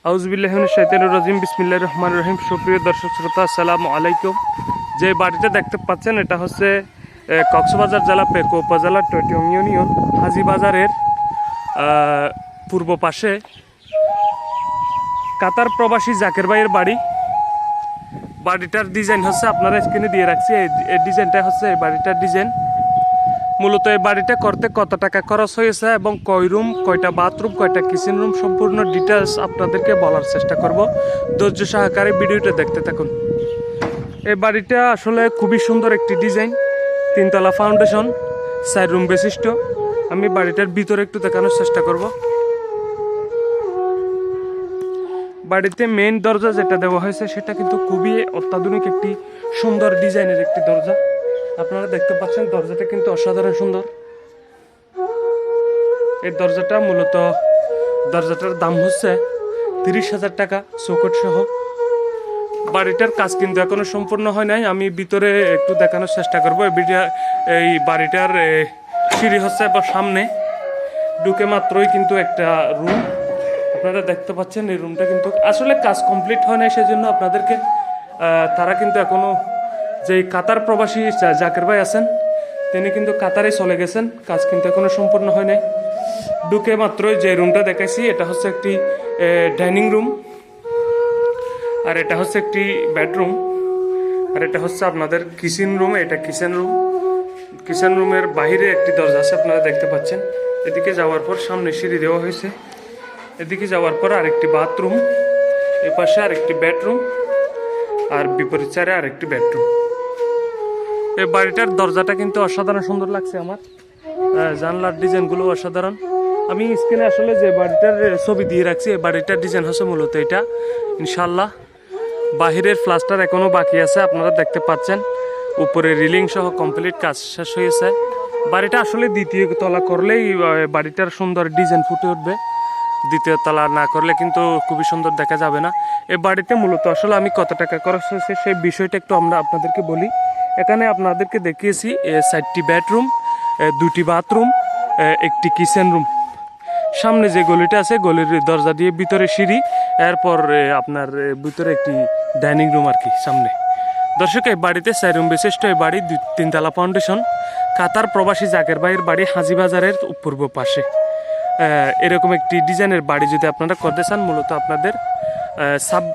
আউযুবিল্লাহি মিনাশ শাইতানির রাজিম বিসমিল্লাহির রহমানির রহিম। সুপ্রিয় দর্শক শ্রোতা, আসসালামু আলাইকুম। যে বাড়িটা দেখতে পাচ্ছেন এটা হচ্ছে কক্সবাজার জেলা পেকো উপজেলার টয়টং ইউনিয়ন হাজীবাজারের পূর্ব পাশে কাতার প্রবাসী জাকের ভাইয়ের বাড়ি। বাড়িটার ডিজাইন হচ্ছে আপনারা স্ক্রিনে দিয়ে রাখছি। এই ডিজাইনটা হচ্ছে এই বাড়িটার ডিজাইন। মূলত এই বাড়িটা করতে কত টাকা খরচ হয়েছে এবং কয় রুম, কয়টা বাথরুম, কয়টা কিচেন রুম সম্পূর্ণ ডিটেলস আপনাদেরকে বলার চেষ্টা করব। ধৈর্য সহকারে ভিডিওটা দেখতে থাকুন। এই বাড়িটা আসলে খুবই সুন্দর একটি ডিজাইন, 3 তলা ফাউন্ডেশন, 4 রুম বিশিষ্ট। আমি বাড়িটার ভিতরে একটু দেখানোর চেষ্টা করব। বাড়িতে মেইন দরজা যেটা দেওয়া হয়েছে সেটা কিন্তু খুবই অত্যাধুনিক একটি সুন্দর ডিজাইনের একটি দরজা। আপনারা দেখতে পাচ্ছেন দরজাটা কিন্তু অসাধারণ সুন্দর। এই দরজাটা মূলত দরজাটার দাম হচ্ছে 30,000 টাকা চৌকট সহ। বাড়িটার কাজ কিন্তু এখনো সম্পূর্ণ হয় নাই। আমি ভিতরে একটু দেখানোর চেষ্টা করবো। এই বাড়িটার সিঁড়ি হচ্ছে বা সামনে ঢুকে মাত্রই কিন্তু একটা রুম আপনারা দেখতে পাচ্ছেন। এই রুমটা কিন্তু আসলে কাজ কমপ্লিট হয় নাই, সেজন্য আপনাদেরকে তারা কিন্তু এখনো যে কাতার প্রবাসী জাকের ভাই আছেন তিনি কিন্তু কাতারে চলে গেছেন, কাজ কিন্তু এখনো সম্পূর্ণ হয় নাই। ঢুকে মাত্রই যে রুমটা দেখাইছি এটা হচ্ছে একটি ডাইনিং রুম, আর এটা হচ্ছে একটি বেডরুম, আর এটা হচ্ছে আপনাদের কিচেন রুম। এটা কিচেন রুম। কিচেন রুমের বাইরে একটি দরজা আছে আপনারা দেখতে পাচ্ছেন। এদিকে যাওয়ার পর সামনে সিঁড়ি দেওয়া হয়েছে। এদিকে যাওয়ার পর আরেকটি বাথরুম, এ পাশে আরেকটি বেডরুম, আর বিপরীত সাইডে আরেকটি বেডরুম। এই বাড়িটার দরজাটা কিন্তু অসাধারণ সুন্দর লাগছে আমার। জানলার ডিজাইনগুলো অসাধারণ। আমি স্ক্রিনে আসলে যে বাড়িটার ছবি দিয়ে রাখছি, এই বাড়িটার ডিজাইন হচ্ছে মূলত এটা। ইনশাল্লাহ বাহিরের প্লাস্টার এখনও বাকি আছে, আপনারা দেখতে পাচ্ছেন। উপরে রিলিং সহ কমপ্লিট কাজ শেষ হয়েছে। বাড়িটা আসলে দ্বিতীয় তলা করলেই বাড়িটার সুন্দর ডিজাইন ফুটে উঠবে। দ্বিতীয় তলা না করলে কিন্তু খুবই সুন্দর দেখা যাবে না। এই বাড়িতে মূলত আসলে আমি কত টাকা খরচ হয়েছে সেই বিষয়টা একটু আমরা আপনাদেরকে বলি। এখানে আপনাদেরকে দেখিয়েছি 4টি বেডরুম, 2টি বাথরুম, একটি কিচেন রুম। সামনে যে গলিটা আছে গলির দরজা দিয়ে ভিতরে সিঁড়ি, এরপর আপনার ভিতরে একটি ডাইনিং রুম আর কি সামনে। দর্শক, এই বাড়িতে 4 রুম বিশিষ্ট এই বাড়ি 3 তলা ফাউন্ডেশন। কাতার প্রবাসী জাকের ভাইয়ের বাড়ি হাজীবাজারের পূর্ব পাশে। এরকম একটি ডিজাইনের বাড়ি যদি আপনারা করতে চান, মূলত আপনাদের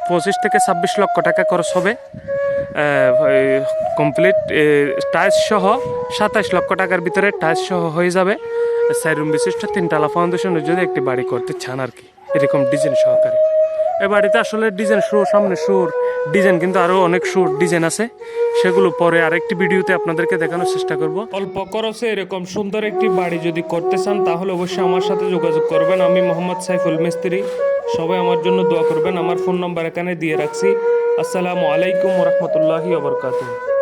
25 থেকে 26 লক্ষ টাকা খরচ হবে। কমপ্লিট টাইলস সহ 27 লক্ষ টাকার ভিতরে টাইলস সহ হয়ে যাবে। 4 রুম বিশিষ্ট 3 তলা ফাউন্ডেশনের যদি একটি বাড়ি করতে চান আর কি, এরকম ডিজাইন সহকারে। এই বাড়িতে আসলে ডিজাইন সামনে ডিজাইন কিন্তু আরও অনেক ডিজাইন আছে, সেগুলো পরে আরেকটি ভিডিওতে আপনাদেরকে দেখানোর চেষ্টা করব। অল্প খরচে এরকম সুন্দর একটি বাড়ি যদি করতে চান তাহলে অবশ্যই আমার সাথে যোগাযোগ করবেন। আমি মোহাম্মদ সাইফুল মিস্ত্রি। সবাই আমার জন্য দোয়া করবেন। আমার ফোন নাম্বার এখানে দিয়ে রাখছি। আসসালামু আলাইকুম ওয়া রাহমাতুল্লাহি ওয়া বারাকাতুহু।